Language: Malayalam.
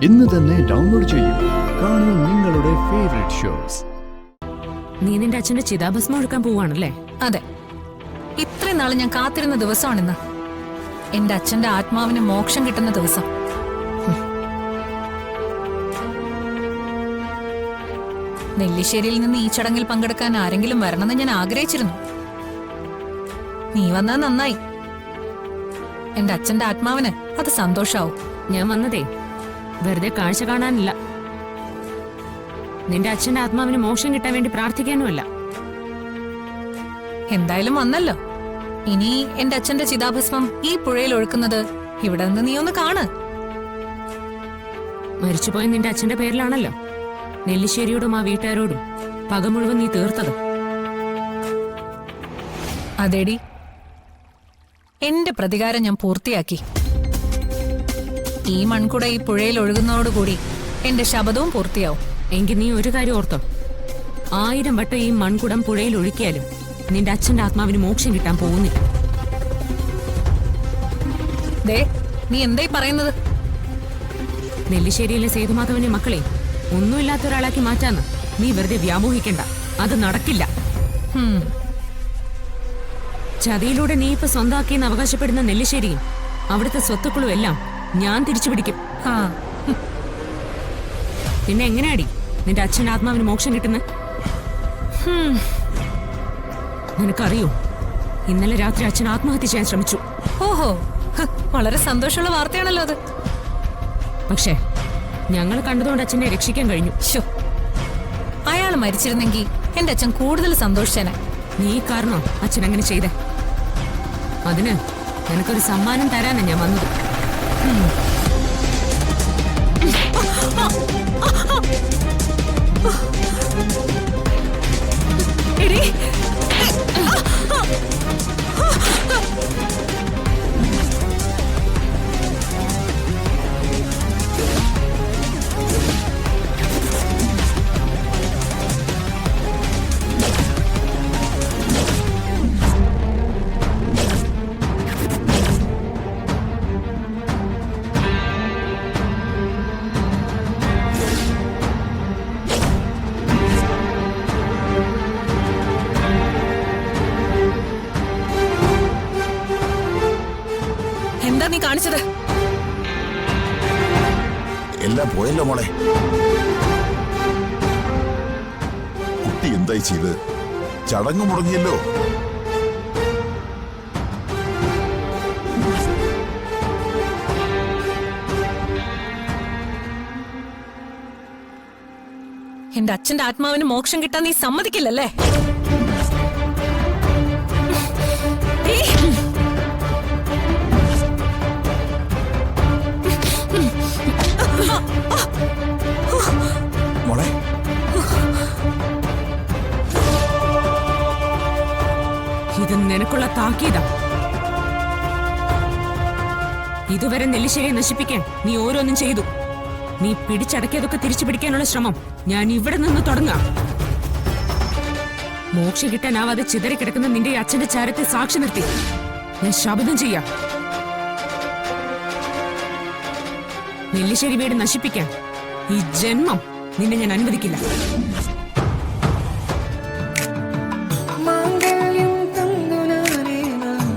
ഇന്ന് തന്നെ ഡൗൺലോഡ് ചെയ്യൂ. കാണൂ നിങ്ങളുടെ ഫേവറേറ്റ് ഷോസ്. നീ നിന്റെ അച്ഛന്റെ ചിതാഭസ്മം എടുക്കാൻ പോവാണല്ലേ? അതെ, ഇത്രയും നാള് ഞാൻ കാത്തിരുന്ന ദിവസമാണിന്ന്. എന്റെ അച്ഛന്റെ ആത്മാവിന് മോക്ഷം കിട്ടുന്ന ദിവസം. നെല്ലിശ്ശേരിയിൽ നിന്ന് ഈ ചടങ്ങിൽ പങ്കെടുക്കാൻ ആരെങ്കിലും വരണമെന്ന് ഞാൻ ആഗ്രഹിച്ചിരുന്നു. നീ വന്നാ നന്നായി. എന്റെ അച്ഛന്റെ ആത്മാവിന് അത് സന്തോഷാവും. ഞാൻ വന്നതേ വെറുതെ കാഴ്ച കാണാനില്ല. നിന്റെ അച്ഛന്റെ ആത്മാവിന് മോക്ഷം കിട്ടാൻ വേണ്ടി പ്രാർത്ഥിക്കാനുമല്ല. എന്തായാലും വന്നല്ലോ. ഇനി എന്റെ അച്ഛന്റെ ചിതാഭസ്മം ഈ പുഴയിൽ ഒഴുക്കുന്നത് ഇവിടെ നിന്ന് നീ ഒന്ന് കാണ്. മരിച്ചുപോയ നിന്റെ അച്ഛന്റെ പേരിലാണല്ലോ നെല്ലിശ്ശേരിയോടും ആ വീട്ടുകാരോടും പക മുഴുവൻ നീ തീർത്തത്. അതേടി, എന്റെ പ്രതികാരം ഞാൻ പൂർത്തിയാക്കി. ഈ മൺകുട ഈ പുഴയിൽ ഒഴുകുന്നതോടുകൂടി എന്റെ ശപഥവും പൂർത്തിയാവും. എങ്കിൽ നീ ഒരു കാര്യം ഓർത്തോ, 1000 വട്ടം ഈ മൺകുടം പുഴയിൽ ഒഴുക്കിയാലും നിന്റെ അച്ഛന്റെ ആത്മാവിന് മോക്ഷം കിട്ടാൻ പോകുന്നില്ല. ദേ, നീ എന്തായി പറയുന്നത്? നെല്ലിശ്ശേരിയിലെ സേതുമാധവന്റെ മക്കളെ ഒന്നുമില്ലാത്ത ഒരാളാക്കി മാറ്റാന്ന് നീ വെറുതെ വ്യാമോഹിക്കണ്ട. അത് നടക്കില്ല. ചതിയിലൂടെ നീ ഇപ്പൊ സ്വന്തമാക്കിയെന്ന് അവകാശപ്പെടുന്ന നെല്ലിശ്ശേരിയും അവിടുത്തെ സ്വത്തുക്കളും എല്ലാം ഞാൻ തിരിച്ചുപിടിക്കും. പിന്നെ എങ്ങനെയാടി നിന്റെ അച്ഛന്റെ ആത്മാവിന് മോക്ഷം കിട്ടുന്നത്? നിനക്കറിയോ, ഇന്നലെ രാത്രി അച്ഛൻ ആത്മഹത്യ ചെയ്യാൻ ശ്രമിച്ചു. ഓഹോ, വളരെ സന്തോഷമുള്ള വാർത്തയാണല്ലോ അത്. പക്ഷേ ഞങ്ങൾ കണ്ടതുകൊണ്ട് അച്ഛനെ രക്ഷിക്കാൻ കഴിഞ്ഞു. അയാൾ മരിച്ചിരുന്നെങ്കിൽ എന്റെ അച്ഛൻ കൂടുതൽ സന്തോഷിച്ചേനെ. നീ കാരണോ അച്ഛൻ അങ്ങനെ ചെയ്തേ? അതിന് നിനക്കൊരു സമ്മാനം തരാനാ ഞാൻ വന്നത്. എന്താ നീ കാണിച്ചത്? എല്ലാം പോയല്ലോ മോളെ. കുട്ടി എന്തായി ചെയ്ത്? ചടങ്ങ് മുടങ്ങിയല്ലോ. എന്റെ അച്ഛന്റെ ആത്മാവിന് മോക്ഷം കിട്ടാൻ നീ സമ്മതിക്കില്ലല്ലേ? മോളെ, ഇത് നിനക്കുള്ള താക്കീതാ. ഇതുവരെ നെല്ലിശ്ശേരിയെ നശിപ്പിക്കാൻ നീ ഓരോന്നും ചെയ്തു. നീ പിടിച്ചടക്കിയതൊക്കെ തിരിച്ചു പിടിക്കാനുള്ള ശ്രമം ഞാൻ ഇവിടെ നിന്ന് തുടങ്ങാം. മോക്ഷം കിട്ടാനാവാതെ ചിതറിക്കിടക്കുന്ന നിന്റെ അച്ഛന്റെ ചാരത്തെ സാക്ഷി നിർത്തി ഞാൻ ശപഥം ചെയ്യാം. നെല്ലിശ്ശേരി വീട് നശിപ്പിക്കാൻ ഈ ജന്മം നിന്നെ ഞാൻ അനുവദിക്കില്ല.